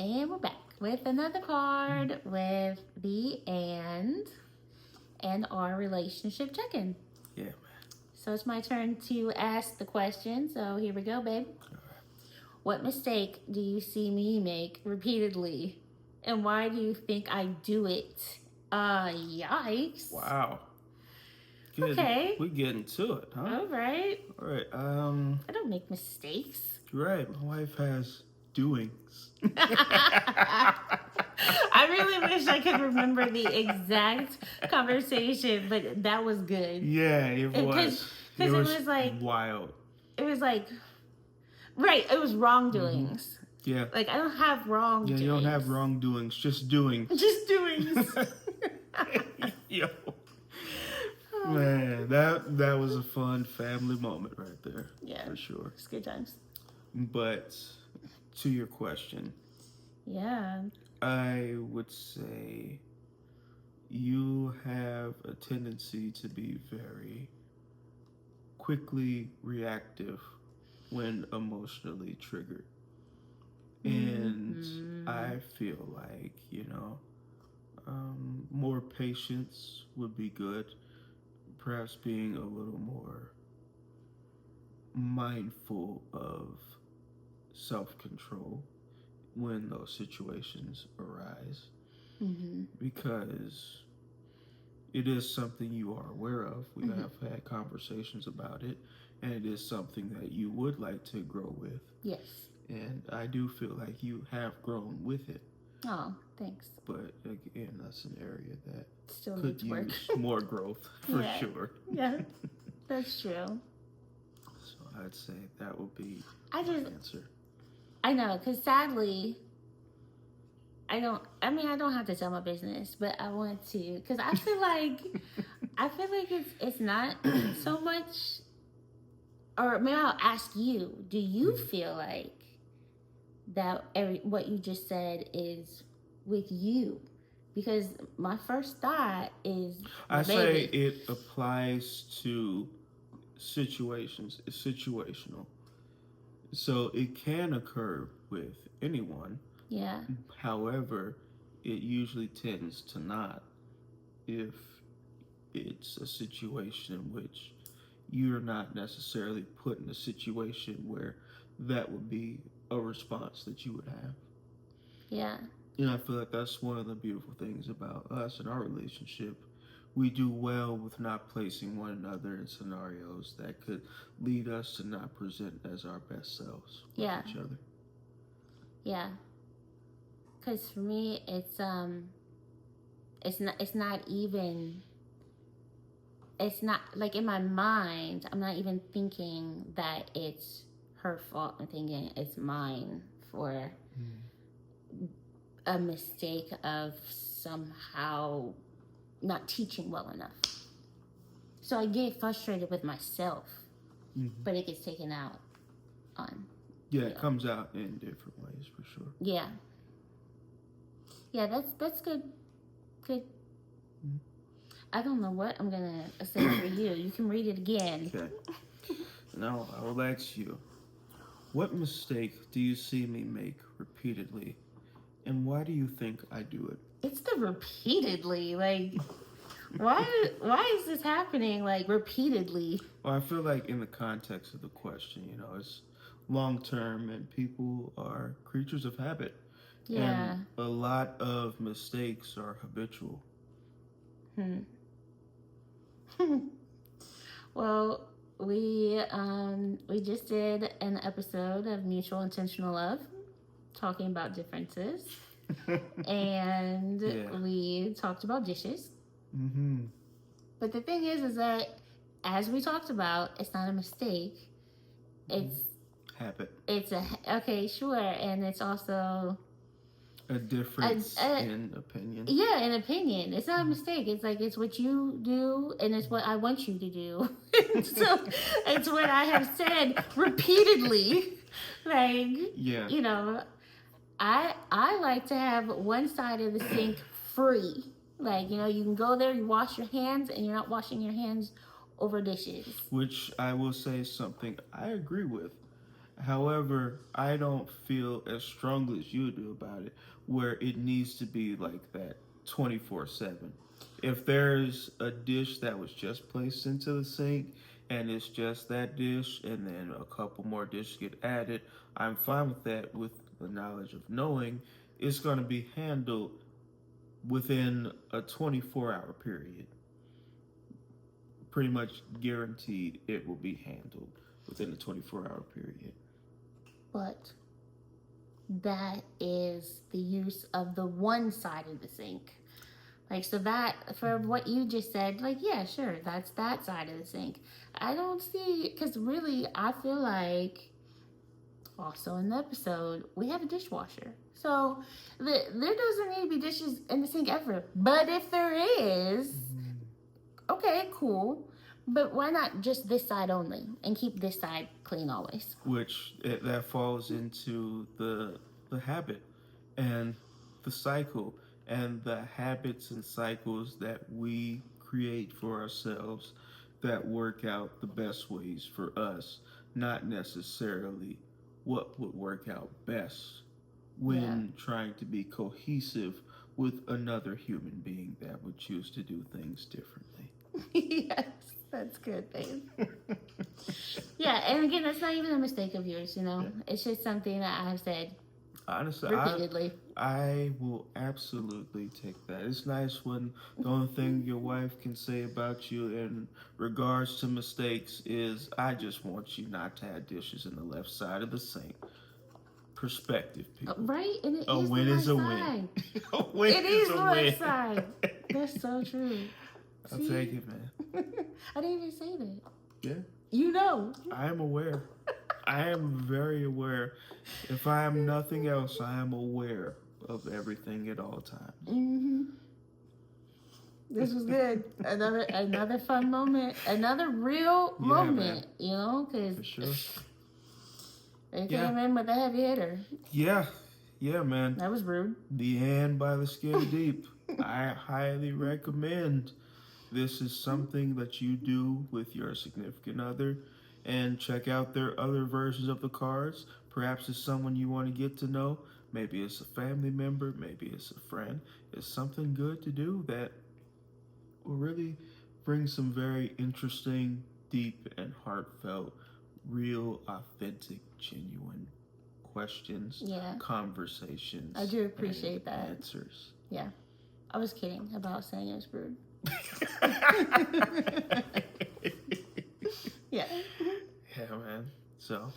And we're back with another card with the and our relationship check-in. Yeah, man. So it's my turn to ask the question. So here we go, babe. What mistake do you see me make repeatedly? And why do you think I do it? Yikes. Wow. Good. Okay. We're getting to it, huh? All right. All right. I don't make mistakes. You're right. My wife has doings. I really wish I could remember the exact conversation, but that was good. Yeah, it was. Because it was like wild. It was like, right, it was wrongdoings. Mm-hmm. Yeah. Like, I don't have wrongdoings. Yeah, you don't have wrongdoings, just doings. Just doings. Yo. Man, that was a fun family moment right there. Yeah. For sure. It's good times. But to your question. Yeah. I would say you have a tendency to be very quickly reactive when emotionally triggered. And I feel like, more patience would be good. Perhaps being a little more mindful of self-control when those situations arise. Mm-hmm. Because it is something you are aware of. We have had conversations about it, and it is something that you would like to grow with. Yes. And I do feel like you have grown with it. Oh, thanks. But again, that's an area that still could needs work. use more growth for sure. Yeah, that's true. So I'd say that would be my answer. I know, because sadly, I don't have to tell my business, but I want to, because I feel like it's not so much, or maybe I'll ask you, do you feel like that what you just said is with you? Because my first thought is I say it applies to situations. It's situational. So it can occur with anyone. Yeah. However, it usually tends to not if it's a situation in which you're not necessarily put in a situation where that would be a response that you would have. Yeah. I feel like that's one of the beautiful things about us and our relationship. We do well with not placing one another in scenarios that could lead us to not present as our best selves with each other. Yeah. Because for me, it's not like in my mind, I'm not even thinking that it's her fault. I'm thinking it's mine for a mistake of somehow not teaching well enough. So I get frustrated with myself, but it gets taken out on. Yeah, it comes out in different ways for sure. Yeah. Yeah, that's good. Good. I don't know what I'm gonna say for you. You can read it again. Okay. Now I will ask you, what mistake do you see me make repeatedly, and why do you think I do it? It's the repeatedly, like, why is this happening, like, repeatedly? Well, I feel like in the context of the question, it's long term, and people are creatures of habit. Yeah. And a lot of mistakes are habitual. Well, we just did an episode of Mutual Intentional Love, talking about differences, and we talked about dishes. But the thing is that as we talked about, it's not a mistake. It's habit. It's okay, sure, and it's also a difference in opinion. Yeah, in opinion. It's not a mistake. It's like, it's what you do, and it's what I want you to do. So it's what I have said repeatedly. Like, I like to have one side of the sink free. Like, you can go there, you wash your hands, and you're not washing your hands over dishes. Which I will say something I agree with. However, I don't feel as strongly as you do about it, where it needs to be like that 24/7. If there's a dish that was just placed into the sink and it's just that dish and then a couple more dishes get added, I'm fine with that with the knowledge of knowing it's going to be handled within a 24-hour period. Pretty much guaranteed it will be handled within a 24-hour period. But that is the use of the one side of the sink. Like, so that, for what you just said, like, yeah, sure, that's that side of the sink. I don't see, because really, I feel like, also in the episode, we have a dishwasher. So, there doesn't need to be dishes in the sink ever. But if there is, okay, cool. But why not just this side only and keep this side clean always? Which, that falls into the habit and the cycle and the habits and cycles that we create for ourselves that work out the best ways for us, not necessarily what would work out best when trying to be cohesive with another human being that would choose to do things differently. Yes, that's good, babe. Yeah, and again, that's not even a mistake of yours, you know? Yeah. It's just something that I have said honestly repeatedly. I will absolutely take that. It's nice when the only thing your wife can say about you in regards to mistakes is, I just want you not to have dishes in the left side of the sink. Perspective, people. Right? And it a is win the is a side. win. A win it is the left side. That's so true. I'll take it, man. I didn't even say that. Yeah. You know. I am aware. I am very aware. If I am nothing else, I am aware of everything at all times. Mm-hmm. This was good. Another fun moment. Another real moment, man. You know? Cause for sure. They came in with a heavy hitter. Yeah, man. That was rude. The hand by the skin deep. I highly recommend. This is something that you do with your significant other, and check out their other versions of the cards. Perhaps it's someone you want to get to know. Maybe it's a family member. Maybe it's a friend. It's something good to do that will really bring some very interesting, deep, and heartfelt, real, authentic, genuine questions, conversations. I do appreciate that. Answers. Yeah. I was kidding about saying it was rude. Yeah. Yeah, man. So,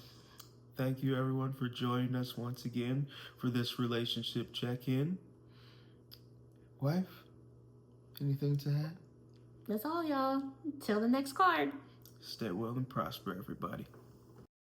thank you everyone for joining us once again for this relationship check-in. Wife, anything to add? That's all, y'all. Till the next card. Stay well and prosper, everybody.